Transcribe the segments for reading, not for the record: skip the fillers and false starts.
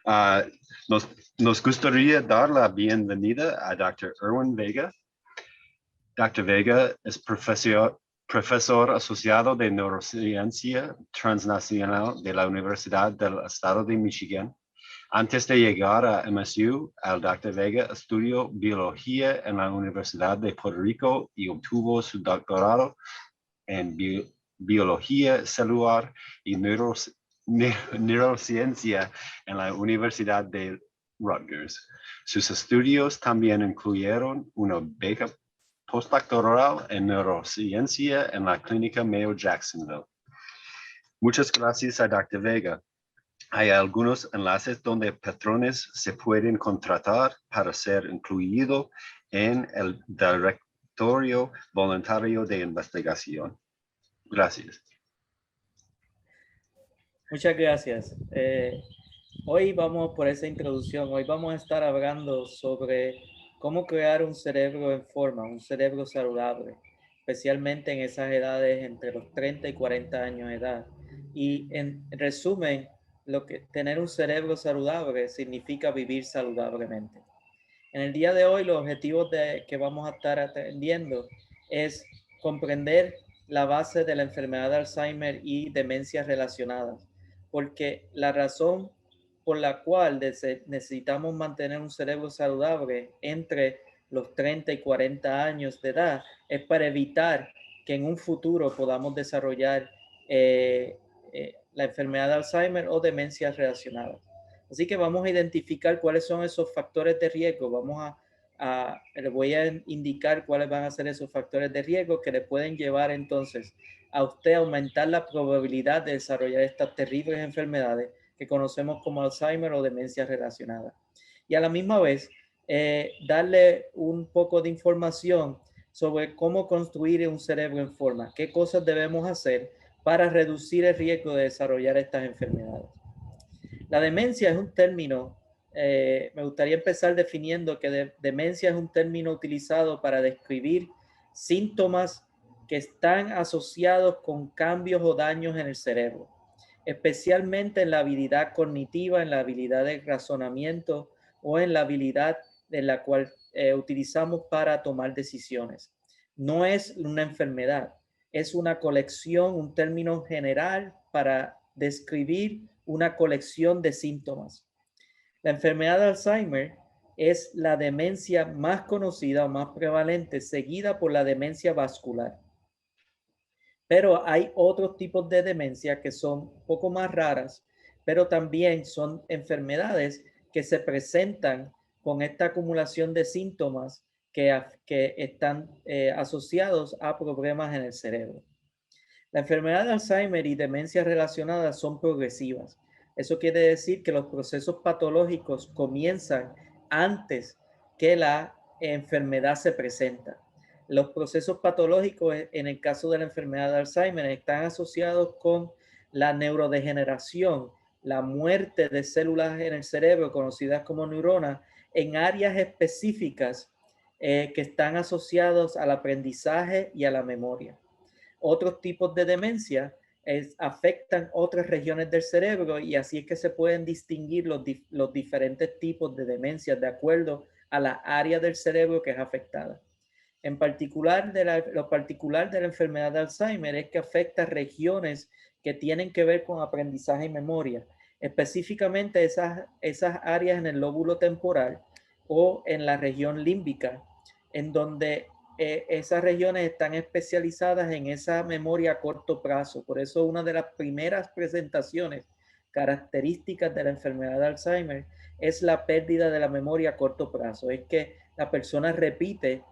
Ah, nos, nos gustaría dar la bienvenida a Dr. Erwin Vega. Dr. Vega es profesor asociado de neurociencia transnacional de la Universidad del Estado de Michigan. Antes de llegar a MSU, el Dr. Vega estudió biología en la Universidad de Puerto Rico y obtuvo su doctorado en biología celular y neurociencia en la Universidad de Rutgers. Sus estudios también incluyeron una beca postdoctoral en neurociencia en la Clínica Mayo Jacksonville. Muchas gracias a Dr. Vega. Hay algunos enlaces donde patrones se pueden contratar para ser incluido en el directorio voluntario de investigación. Gracias. Muchas gracias. Hoy vamos por esa introducción. Hoy vamos a estar hablando sobre cómo crear un cerebro en forma, un cerebro saludable, especialmente en esas edades entre los 30 y 40 años de edad. Y en resumen, tener un cerebro saludable significa vivir saludablemente. En el día de hoy, los objetivos que vamos a estar atendiendo es comprender la base de la enfermedad de Alzheimer y demencias relacionadas, porque la razón por la cual necesitamos mantener un cerebro saludable entre los 30 y 40 años de edad es para evitar que en un futuro podamos desarrollar la enfermedad de Alzheimer o demencias relacionadas. Así que vamos a identificar cuáles son esos factores de riesgo. Les voy a indicar cuáles van a ser esos factores de riesgo que le pueden llevar entonces a usted a aumentar la probabilidad de desarrollar estas terribles enfermedades que conocemos como Alzheimer o demencias relacionadas. Y a la misma vez, darle un poco de información sobre cómo construir un cerebro en forma, qué cosas debemos hacer para reducir el riesgo de desarrollar estas enfermedades. La demencia es un término, me gustaría empezar definiendo que demencia es un término utilizado para describir síntomas que están asociados con cambios o daños en el cerebro, especialmente en la habilidad cognitiva, en la habilidad de razonamiento o en la habilidad en la cual utilizamos para tomar decisiones. No es una enfermedad, es una colección, un término general para describir una colección de síntomas. La enfermedad de Alzheimer es la demencia más conocida o más prevalente, seguida por la demencia vascular. Pero hay otros tipos de demencia que son un poco más raras, pero también son enfermedades que se presentan con esta acumulación de síntomas que están asociados a problemas en el cerebro. La enfermedad de Alzheimer y demencias relacionadas son progresivas. Eso quiere decir que los procesos patológicos comienzan antes que la enfermedad se presenta. Los procesos patológicos en el caso de la enfermedad de Alzheimer están asociados con la neurodegeneración, la muerte de células en el cerebro conocidas como neuronas en áreas específicas que están asociados al aprendizaje y a la memoria. Otros tipos de demencia afectan otras regiones del cerebro y así es que se pueden distinguir los diferentes tipos de demencia de acuerdo a la área del cerebro que es afectada. En particular, lo particular de la enfermedad de Alzheimer es que afecta regiones que tienen que ver con aprendizaje y memoria, específicamente esas áreas en el lóbulo temporal o en la región límbica, en donde esas regiones están especializadas en esa memoria a corto plazo. Por eso una de las primeras presentaciones características de la enfermedad de Alzheimer es la pérdida de la memoria a corto plazo. Es que la persona repite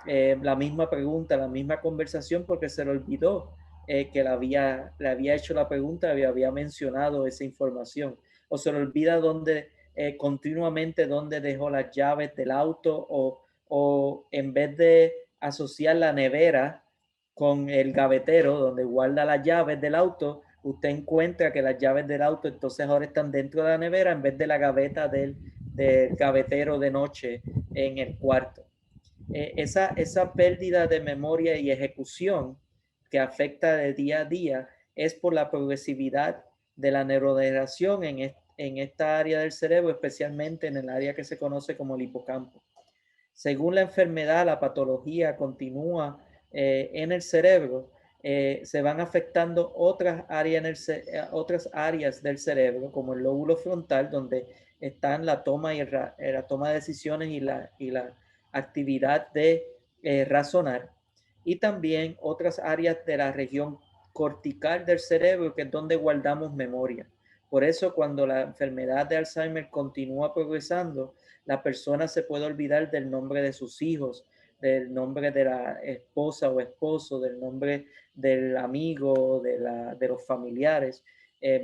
la misma pregunta, la misma conversación porque se le olvidó que le había hecho la pregunta, había mencionado esa información, o se le olvida continuamente dónde dejó las llaves del auto, o en vez de asociar la nevera con el gavetero donde guarda las llaves del auto, usted encuentra que las llaves del auto entonces ahora están dentro de la nevera en vez de la gaveta del gavetero de noche en el cuarto. Esa pérdida de memoria y ejecución que afecta de día a día es por la progresividad de la neurodegeneración en esta área del cerebro, especialmente en el área que se conoce como el hipocampo. Según la enfermedad, la patología continúa en el cerebro, se van afectando otras áreas del cerebro, como el lóbulo frontal, donde están la toma, la toma de decisiones y la actividad de razonar, y también otras áreas de la región cortical del cerebro, que es donde guardamos memoria. Por eso, cuando la enfermedad de Alzheimer continúa progresando, la persona se puede olvidar del nombre de sus hijos, del nombre de la esposa o esposo, del nombre del amigo, de los familiares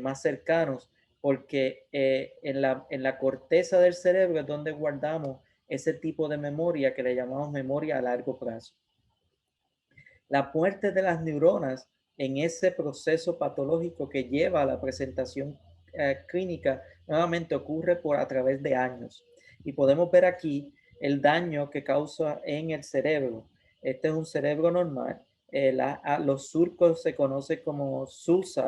más cercanos, porque en la corteza del cerebro es donde guardamos ese tipo de memoria que le llamamos memoria a largo plazo. La muerte de las neuronas en ese proceso patológico que lleva a la presentación clínica nuevamente ocurre a través de años. Y podemos ver aquí el daño que causa en el cerebro. Este es un cerebro normal. Los surcos se conocen como sulci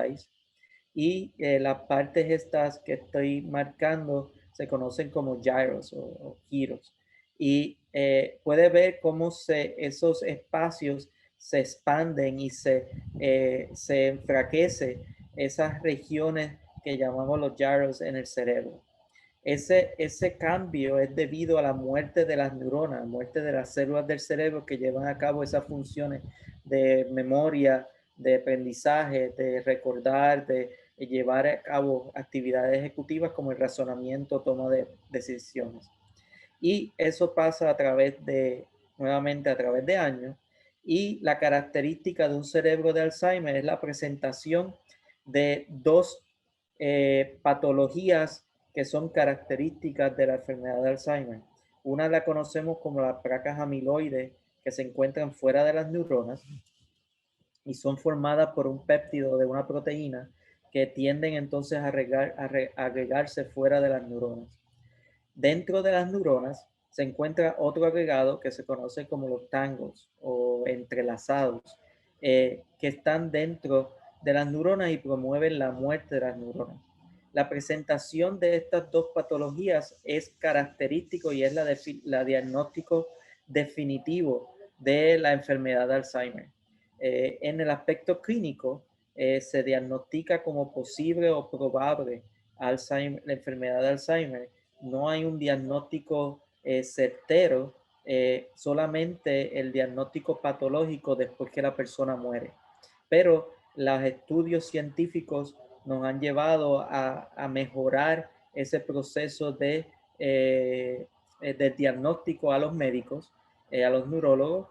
y las partes estas que estoy marcando se conocen como gyros o giros. Y puede ver cómo esos espacios se expanden y se enfraquece esas regiones que llamamos los gyros en el cerebro. Ese cambio es debido a la muerte de las neuronas, muerte de las células del cerebro que llevan a cabo esas funciones de memoria, de aprendizaje, de recordar, de llevar a cabo actividades ejecutivas como el razonamiento, toma de decisiones. Y eso pasa nuevamente a través de años. Y la característica de un cerebro de Alzheimer es la presentación de dos patologías que son características de la enfermedad de Alzheimer. Una la conocemos como las placas amiloides que se encuentran fuera de las neuronas y son formadas por un péptido de una proteína que tienden entonces a agregarse fuera de las neuronas. Dentro de las neuronas se encuentra otro agregado que se conoce como los tangos o entrelazados, que están dentro de las neuronas y promueven la muerte de las neuronas. La presentación de estas dos patologías es característico y es la diagnóstico definitivo de la enfermedad de Alzheimer. En el aspecto clínico, se diagnostica como posible o probable la enfermedad de Alzheimer. No hay un diagnóstico certero, solamente el diagnóstico patológico después que la persona muere. Pero los estudios científicos nos han llevado a mejorar ese proceso de diagnóstico a los médicos, a los neurólogos,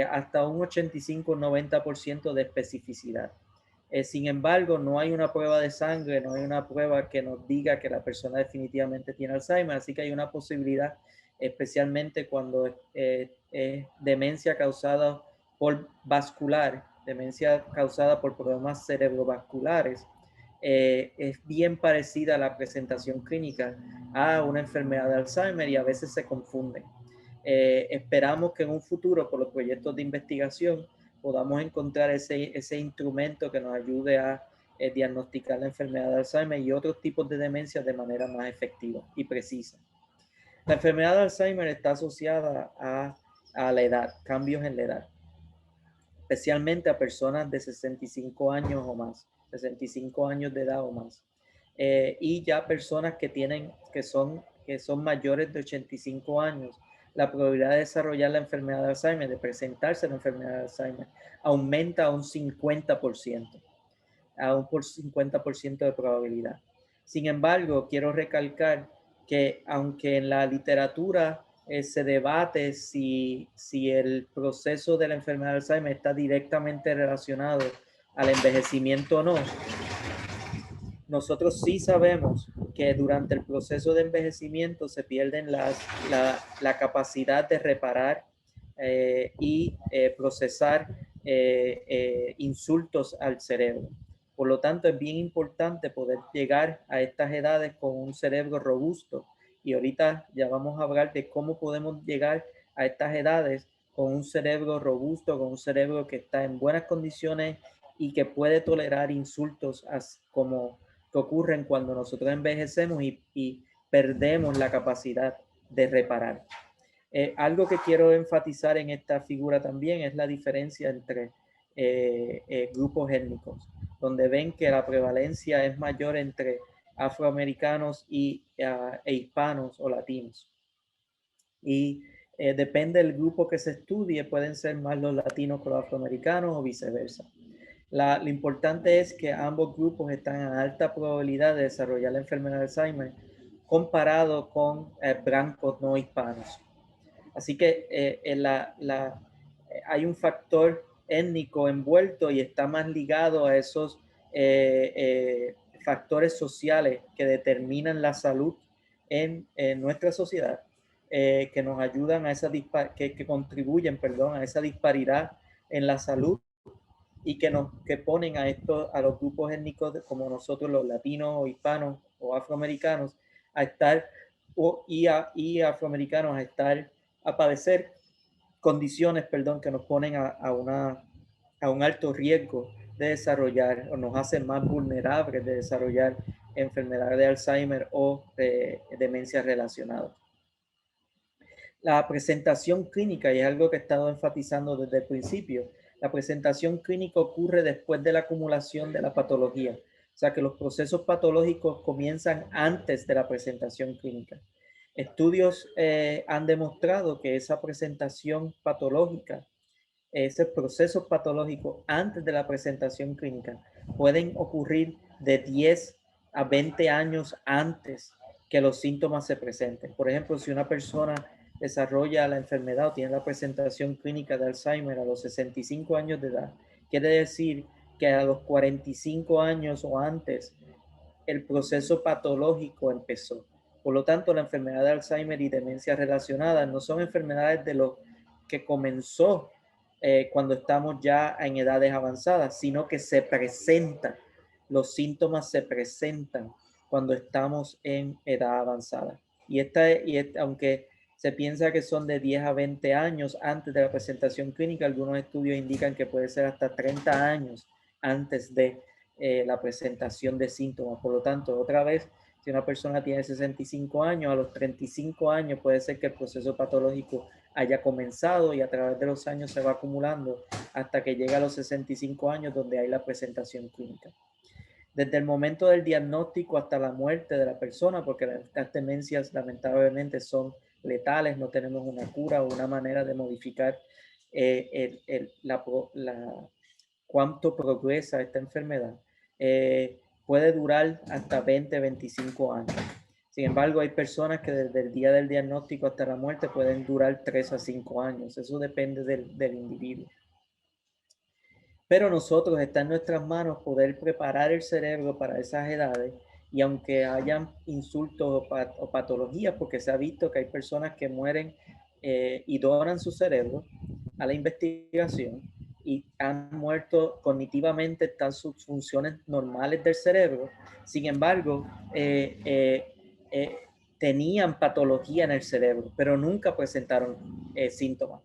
hasta un 85-90% de especificidad. Sin embargo, no hay una prueba de sangre, no hay una prueba que nos diga que la persona definitivamente tiene Alzheimer, así que hay una posibilidad, especialmente cuando es demencia causada por vascular, demencia causada por problemas cerebrovasculares, es bien parecida a la presentación clínica a una enfermedad de Alzheimer y a veces se confunden. Esperamos que en un futuro, por los proyectos de investigación, podamos encontrar ese instrumento que nos ayude a diagnosticar la enfermedad de Alzheimer y otros tipos de demencia de manera más efectiva y precisa. La enfermedad de Alzheimer está asociada a la edad, cambios en la edad, especialmente a personas de 65 años o más, 65 años de edad o más. Y ya personas que son mayores de 85 años, la probabilidad de desarrollar la enfermedad de Alzheimer, de presentarse la enfermedad de Alzheimer, aumenta a un 50%, a un 50% de probabilidad. Sin embargo, quiero recalcar que aunque en la literatura se debate si el proceso de la enfermedad de Alzheimer está directamente relacionado al envejecimiento o no, nosotros sí sabemos que durante el proceso de envejecimiento se pierden la capacidad de reparar y procesar insultos al cerebro. Por lo tanto, es bien importante poder llegar a estas edades con un cerebro robusto. Y ahorita ya vamos a hablar de cómo podemos llegar a estas edades con un cerebro robusto, con un cerebro que está en buenas condiciones y que puede tolerar insultos como que ocurren cuando nosotros envejecemos y perdemos la capacidad de reparar. Algo que quiero enfatizar en esta figura también es la diferencia entre grupos étnicos, donde ven que la prevalencia es mayor entre afroamericanos e hispanos o latinos. Y depende del grupo que se estudie, pueden ser más los latinos que los afroamericanos o viceversa. Lo importante es que ambos grupos están a alta probabilidad de desarrollar la enfermedad de Alzheimer comparado con blancos no hispanos. Así que hay un factor étnico envuelto y está más ligado a esos factores sociales que determinan la salud en nuestra sociedad, que nos ayudan a esa que contribuyen, perdón, a esa disparidad en la salud y que ponen a los grupos étnicos como nosotros, los latinos o hispanos o afroamericanos, a estar y afroamericanos a padecer condiciones, perdón, que nos ponen a un alto riesgo de desarrollar o nos hacen más vulnerables de desarrollar enfermedades de Alzheimer o demencia relacionada. La presentación clínica, y es algo que he estado enfatizando desde el principio, la presentación clínica ocurre después de la acumulación de la patología. O sea que los procesos patológicos comienzan antes de la presentación clínica. Estudios han demostrado que esa presentación patológica, ese proceso patológico antes de la presentación clínica, pueden ocurrir de 10 a 20 años antes que los síntomas se presenten. Por ejemplo, si una persona desarrolla la enfermedad o tiene la presentación clínica de Alzheimer a los 65 años de edad, quiere decir que a los 45 años o antes el proceso patológico empezó. Por lo tanto, la enfermedad de Alzheimer y demencia relacionada no son enfermedades de lo que comenzó cuando estamos ya en edades avanzadas, sino que se presentan, los síntomas se presentan cuando estamos en edad avanzada. Aunque se piensa que son de 10 a 20 años antes de la presentación clínica, algunos estudios indican que puede ser hasta 30 años antes de la presentación de síntomas. Por lo tanto, otra vez, si una persona tiene 65 años, a los 35 años puede ser que el proceso patológico haya comenzado y a través de los años se va acumulando hasta que llega a los 65 años donde hay la presentación clínica. Desde el momento del diagnóstico hasta la muerte de la persona, porque las demencias lamentablemente son letales, no tenemos una cura o una manera de modificar cuánto progresa esta enfermedad, puede durar hasta 20, 25 años. Sin embargo, hay personas que desde el día del diagnóstico hasta la muerte pueden durar 3 a 5 años. Eso depende del individuo. Pero nosotros, está en nuestras manos poder preparar el cerebro para esas edades y aunque hayan insultos o patologías, porque se ha visto que hay personas que mueren y donan su cerebro a la investigación y han muerto cognitivamente, están sus funciones normales del cerebro. Sin embargo, tenían patología en el cerebro, pero nunca presentaron síntomas.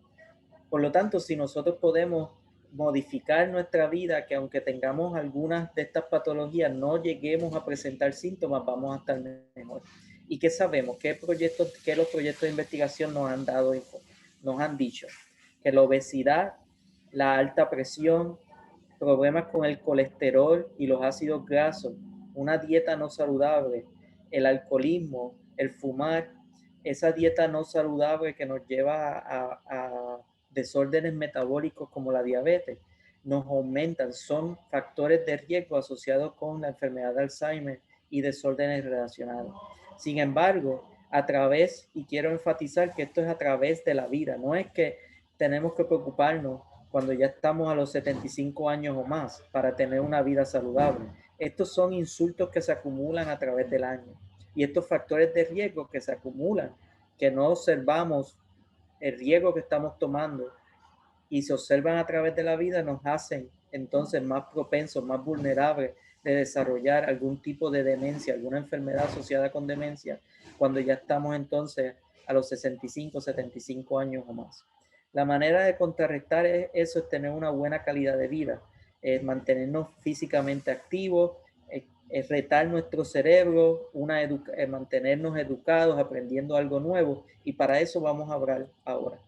Por lo tanto, si nosotros podemos modificar nuestra vida, que aunque tengamos algunas de estas patologías, no lleguemos a presentar síntomas, vamos a estar mejor. ¿Y qué sabemos? ¿Qué los proyectos de investigación nos han dado, nos han dicho? Que la obesidad, la alta presión, problemas con el colesterol y los ácidos grasos, una dieta no saludable, el alcoholismo, el fumar, esa dieta no saludable que nos lleva a desórdenes metabólicos como la diabetes, nos aumentan, son factores de riesgo asociados con la enfermedad de Alzheimer y desórdenes relacionados. Sin embargo, y quiero enfatizar que esto es a través de la vida, no es que tenemos que preocuparnos cuando ya estamos a los 75 años o más para tener una vida saludable. Estos son insultos que se acumulan a través del año y estos factores de riesgo que se acumulan, que no observamos el riesgo que estamos tomando y se observan a través de la vida, nos hacen entonces más propensos, más vulnerables de desarrollar algún tipo de demencia, alguna enfermedad asociada con demencia, cuando ya estamos entonces a los 65, 75 años o más. La manera de contrarrestar eso es tener una buena calidad de vida, mantenernos físicamente activos, retar nuestro cerebro, mantenernos educados, aprendiendo algo nuevo, y para eso vamos a hablar ahora.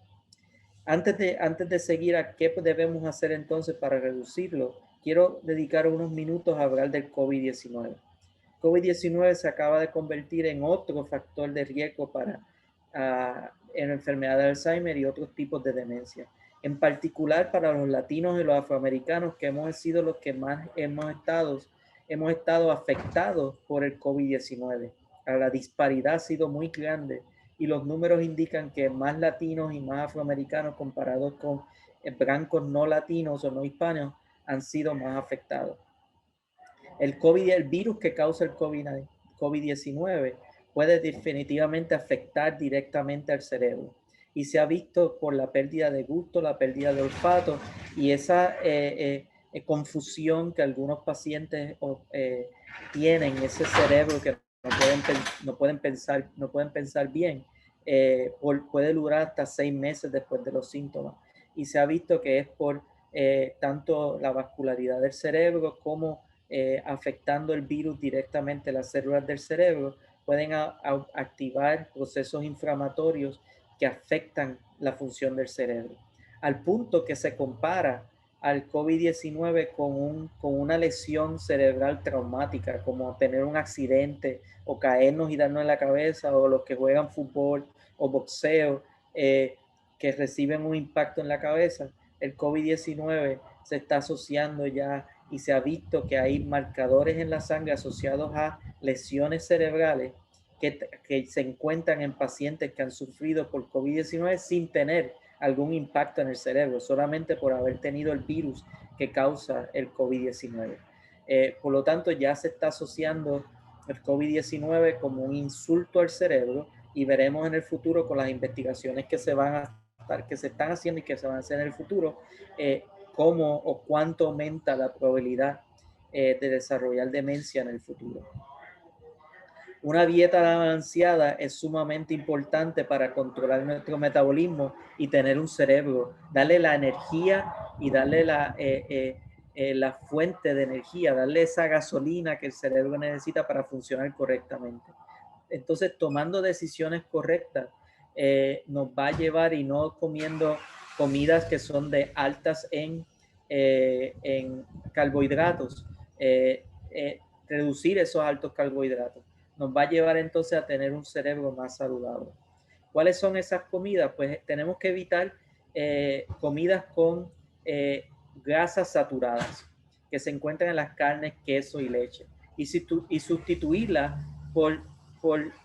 Antes de seguir a qué debemos hacer entonces para reducirlo, quiero dedicar unos minutos a hablar del COVID-19. COVID-19 se acaba de convertir en otro factor de riesgo para en enfermedad de Alzheimer y otros tipos de demencia. En particular para los latinos y los afroamericanos, que hemos sido los que más hemos estado afectados por el COVID-19. La disparidad ha sido muy grande y los números indican que más latinos y más afroamericanos comparados con blancos no latinos o no hispanos han sido más afectados. El virus que causa el COVID-19 puede definitivamente afectar directamente al cerebro y se ha visto por la pérdida de gusto, la pérdida de olfato y esa confusión que algunos pacientes tienen, ese cerebro que no pueden pensar bien, puede durar hasta 6 meses después de los síntomas. Y se ha visto que es por tanto la vascularidad del cerebro como afectando el virus directamente las células del cerebro, pueden activar procesos inflamatorios que afectan la función del cerebro. Al punto que se compara al COVID-19 con una lesión cerebral traumática, como tener un accidente o caernos y darnos en la cabeza, o los que juegan fútbol o boxeo que reciben un impacto en la cabeza. El COVID-19 se está asociando ya y se ha visto que hay marcadores en la sangre asociados a lesiones cerebrales que se encuentran en pacientes que han sufrido por COVID-19 sin tener algún impacto en el cerebro, solamente por haber tenido el virus que causa el COVID-19. Por lo tanto, ya se está asociando el COVID-19 como un insulto al cerebro y veremos en el futuro con las investigaciones que se están haciendo y que se van a hacer en el futuro, cómo o cuánto aumenta la probabilidad de desarrollar demencia en el futuro. Una dieta balanceada es sumamente importante para controlar nuestro metabolismo y tener un cerebro, darle la energía y darle la fuente de energía, darle esa gasolina que el cerebro necesita para funcionar correctamente. Entonces, tomando decisiones correctas nos va a llevar, y no comiendo comidas que son de altas en carbohidratos, reducir esos altos carbohidratos nos va a llevar entonces a tener un cerebro más saludable. ¿Cuáles son esas comidas? Pues tenemos que evitar comidas con grasas saturadas que se encuentran en las carnes, queso y leche, y sustituirlas por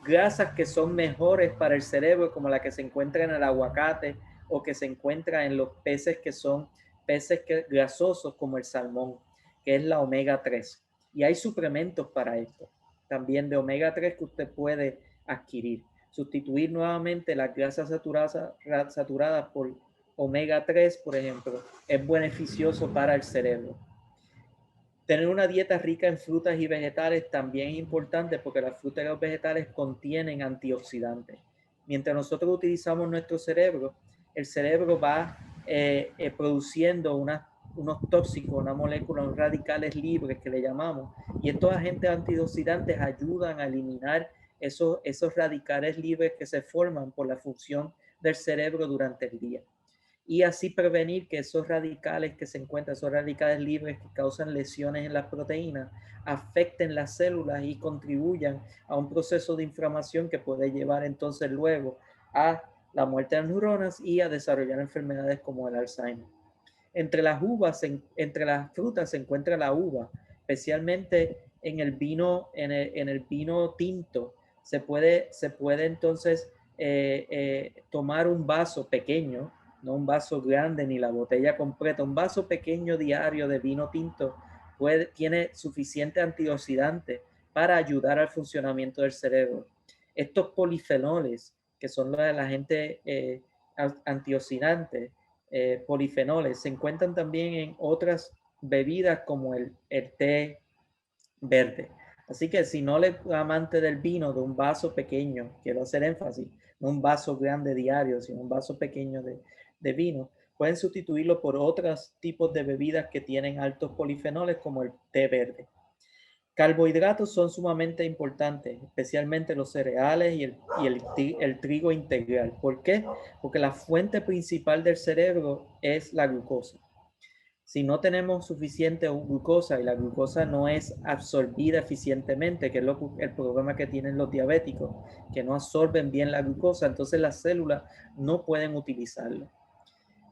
grasas que son mejores para el cerebro, como la que se encuentra en el aguacate o que se encuentra en los peces que son peces grasosos como el salmón, que es la omega 3. Y hay suplementos para esto, también de omega 3 que usted puede adquirir. Sustituir nuevamente las grasas saturadas por omega 3, por ejemplo, es beneficioso para el cerebro. Tener una dieta rica en frutas y vegetales también es importante porque las frutas y los vegetales contienen antioxidantes. Mientras nosotros utilizamos nuestro cerebro, el cerebro va produciendo unos tóxicos, una molécula, unos radicales libres que le llamamos, y estos agentes antioxidantes ayudan a eliminar esos radicales libres que se forman por la función del cerebro durante el día, y así prevenir que esos radicales que se encuentran, esos radicales libres que causan lesiones en las proteínas, afecten las células y contribuyan a un proceso de inflamación que puede llevar entonces luego a la muerte de las neuronas y a desarrollar enfermedades como el Alzheimer. Entre las frutas se encuentra la uva, especialmente en el vino, en el vino tinto. Se puede entonces tomar un vaso pequeño, no un vaso grande ni la botella completa, un vaso pequeño diario de vino tinto tiene suficiente antioxidante para ayudar al funcionamiento del cerebro. Estos polifenoles, que son los agentes antioxidantes, polifenoles, se encuentran también en otras bebidas como el té verde. Así que si no le es amante del vino, de un vaso pequeño, quiero hacer énfasis, no un vaso grande diario, sino un vaso pequeño de vino, pueden sustituirlo por otros tipos de bebidas que tienen altos polifenoles como el té verde. Carbohidratos son sumamente importantes, especialmente los cereales el trigo integral. ¿Por qué? Porque la fuente principal del cerebro es la glucosa. Si no tenemos suficiente glucosa y la glucosa no es absorbida eficientemente, que es el problema que tienen los diabéticos, que no absorben bien la glucosa, entonces las células no pueden utilizarlo.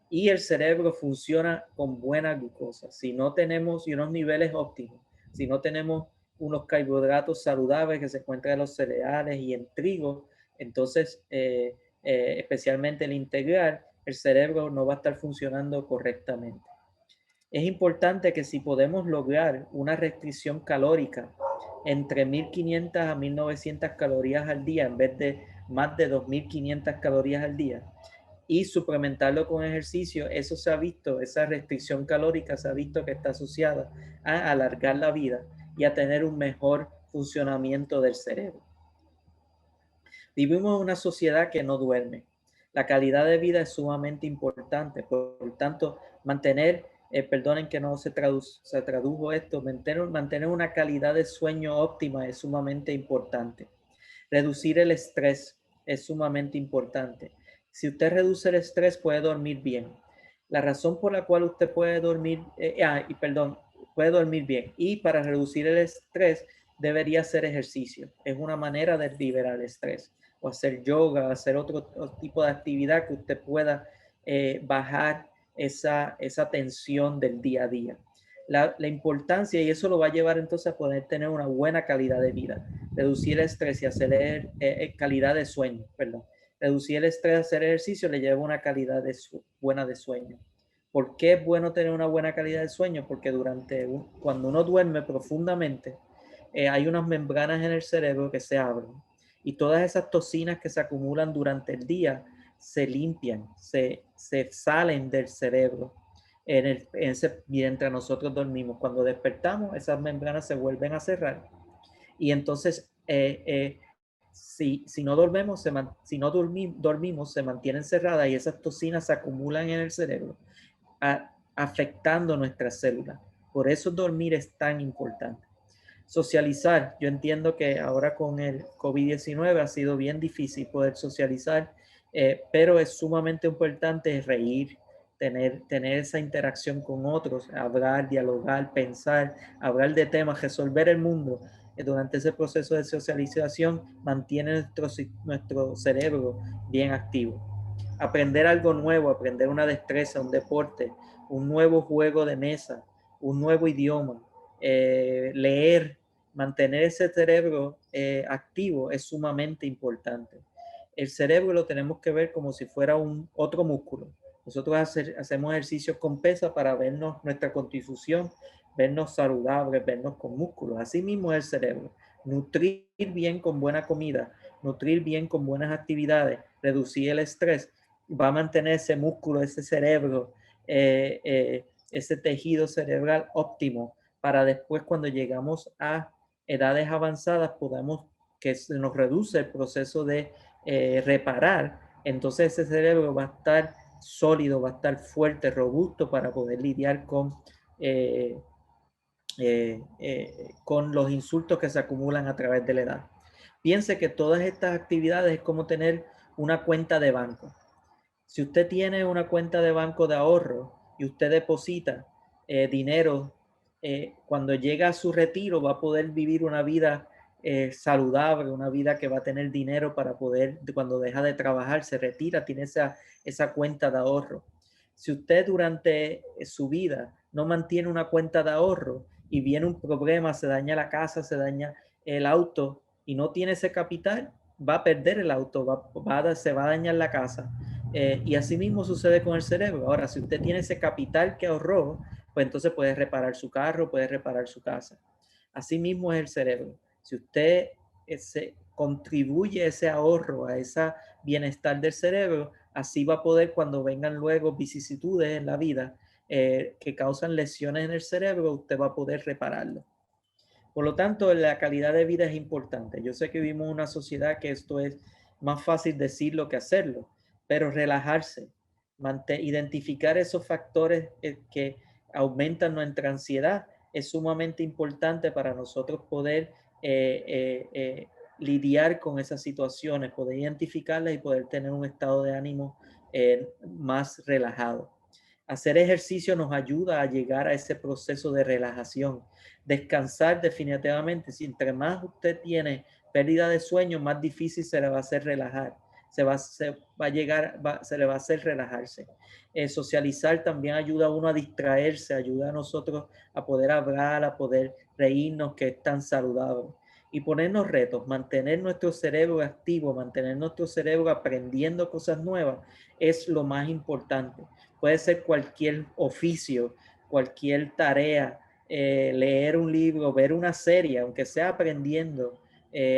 Y el cerebro funciona con buena glucosa. Si no tenemos unos niveles óptimos, si no tenemos unos carbohidratos saludables que se encuentran en los cereales y en trigo, entonces, especialmente el integral, el cerebro no va a estar funcionando correctamente. Es importante que si podemos lograr una restricción calórica entre 1500 a 1900 calorías al día en vez de más de 2500 calorías al día y suplementarlo con ejercicio, eso se ha visto, esa restricción calórica se ha visto que está asociada a alargar la vida y a tener un mejor funcionamiento del cerebro. Vivimos en una sociedad que no duerme. La calidad de vida es sumamente importante, por tanto, mantener, perdonen que no se tradujo esto, mantener una calidad de sueño óptima es sumamente importante. Reducir el estrés es sumamente importante. Si usted reduce el estrés, puede dormir bien. La razón por la cual usted puede dormir, puede dormir bien. Y para reducir el estrés, debería hacer ejercicio. Es una manera de liberar el estrés. O hacer yoga, hacer otro tipo de actividad que usted pueda bajar esa tensión del día a día. La importancia, y eso lo va a llevar entonces a poder tener una buena calidad de vida, reducir el estrés y hacer calidad de sueño, perdón. Reducir el estrés, hacer ejercicio le lleva una calidad buena de sueño. ¿Por qué es bueno tener una buena calidad de sueño? Porque cuando uno duerme profundamente, hay unas membranas en el cerebro que se abren y todas esas toxinas que se acumulan durante el día se limpian, se salen del cerebro mientras nosotros dormimos. Cuando despertamos, esas membranas se vuelven a cerrar y entonces si no dormimos, dormimos, se mantienen cerradas y esas toxinas se acumulan en el cerebro, afectando nuestras células. Por eso dormir es tan importante. Socializar, yo entiendo que ahora con el COVID-19 ha sido bien difícil poder socializar, pero es sumamente importante reír, tener esa interacción con otros, hablar, dialogar, pensar, hablar de temas, resolver el mundo. Durante ese proceso de socialización mantiene nuestro cerebro bien activo. Aprender algo nuevo, aprender una destreza, un deporte, un nuevo juego de mesa, un nuevo idioma, leer, mantener ese cerebro activo es sumamente importante. El cerebro lo tenemos que ver como si fuera otro músculo. Nosotros hacemos ejercicios con pesas para vernos nuestra constitución, vernos saludables, vernos con músculos. Así mismo es el cerebro. Nutrir bien con buena comida, nutrir bien con buenas actividades, reducir el estrés, va a mantener ese músculo, ese cerebro, ese tejido cerebral óptimo para después cuando llegamos a edades avanzadas podamos que se nos reduce el proceso de reparar, entonces ese cerebro va a estar sólido, va a estar fuerte, robusto para poder lidiar con los insultos que se acumulan a través de la edad. Piense que todas estas actividades es como tener una cuenta de banco. Si usted tiene una cuenta de banco de ahorro y usted deposita dinero, cuando llega a su retiro va a poder vivir una vida saludable, una vida que va a tener dinero para poder, cuando deja de trabajar, se retira, tiene esa cuenta de ahorro. Si usted durante su vida no mantiene una cuenta de ahorro y viene un problema, se daña la casa, se daña el auto y no tiene ese capital, va a perder el auto, se va a dañar la casa. Y así mismo sucede con el cerebro. Ahora, si usted tiene ese capital que ahorró, pues entonces puede reparar su carro, puede reparar su casa. Así mismo es el cerebro. Si usted contribuye ese ahorro a ese bienestar del cerebro, así va a poder cuando vengan luego vicisitudes en la vida que causan lesiones en el cerebro, usted va a poder repararlo. Por lo tanto, la calidad de vida es importante. Yo sé que vivimos en una sociedad que esto es más fácil decirlo que hacerlo, pero relajarse, identificar esos factores que aumentan nuestra ansiedad es sumamente importante para nosotros poder lidiar con esas situaciones, poder identificarlas y poder tener un estado de ánimo más relajado. Hacer ejercicio nos ayuda a llegar a ese proceso de relajación. Descansar definitivamente, si entre más usted tiene pérdida de sueño, más difícil se le va a hacer relajar. Se le va a hacer relajarse. Socializar también ayuda a uno a distraerse, ayuda a nosotros a poder hablar, a poder reírnos, que es tan saludable. Y ponernos retos, mantener nuestro cerebro activo, mantener nuestro cerebro aprendiendo cosas nuevas, es lo más importante. Puede ser cualquier oficio, cualquier tarea, leer un libro, ver una serie, aunque sea aprendiendo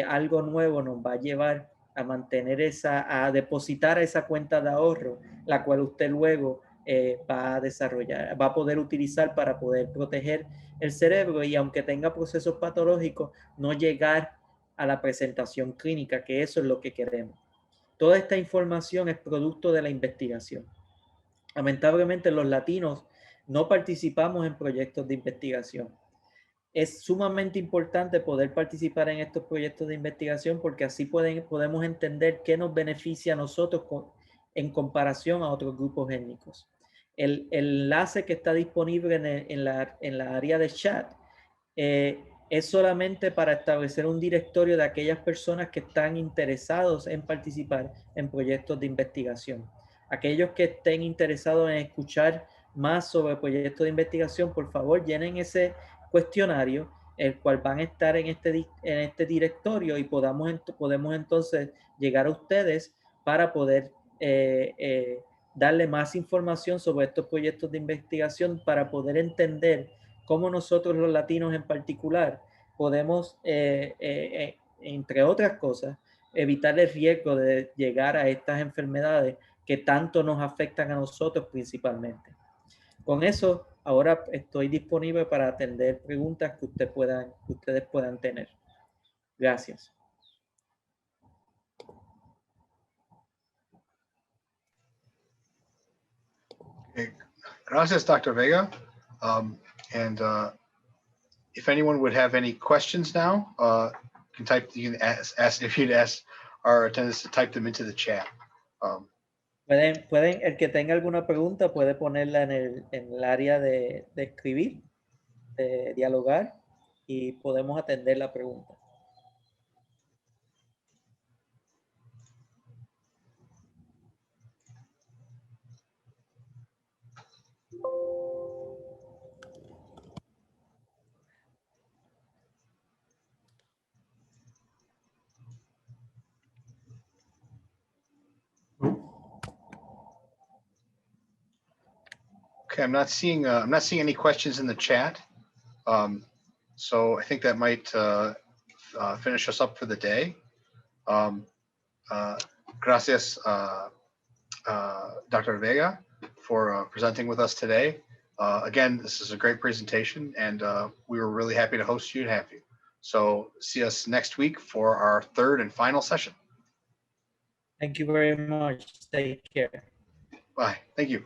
algo nuevo, nos va a llevar a mantener a depositar esa cuenta de ahorro, la cual usted luego va a desarrollar, va a poder utilizar para poder proteger el cerebro y aunque tenga procesos patológicos, no llegar a la presentación clínica, que eso es lo que queremos. Toda esta información es producto de la investigación. Lamentablemente los latinos no participamos en proyectos de investigación. Es sumamente importante poder participar en estos proyectos de investigación porque así podemos entender qué nos beneficia a nosotros en comparación a otros grupos étnicos. El enlace que está disponible en la área de chat es solamente para establecer un directorio de aquellas personas que están interesados en participar en proyectos de investigación. Aquellos que estén interesados en escuchar más sobre proyectos de investigación, por favor llenen ese cuestionario, el cual van a estar en este directorio y podemos entonces llegar a ustedes para poder darle más información sobre estos proyectos de investigación para poder entender cómo nosotros los latinos en particular podemos, entre otras cosas, evitar el riesgo de llegar a estas enfermedades que tanto nos afectan a nosotros principalmente. Con eso, ahora estoy disponible para atender preguntas que ustedes puedan tener. Gracias. Gracias, Dr. Vega. If anyone would have any questions now, you can ask if you'd ask our attendants to type them into the chat. El que tenga alguna pregunta puede ponerla en el área de escribir, de dialogar, y podemos atender la pregunta. Okay, I'm not seeing any questions in the chat. So I think that might finish us up for the day. Gracias, Dr. Vega, for presenting with us today. Again, this is a great presentation, and we were really happy to host you and have you. So see us next week for our third and final session. Thank you very much. Take care. Bye. Thank you.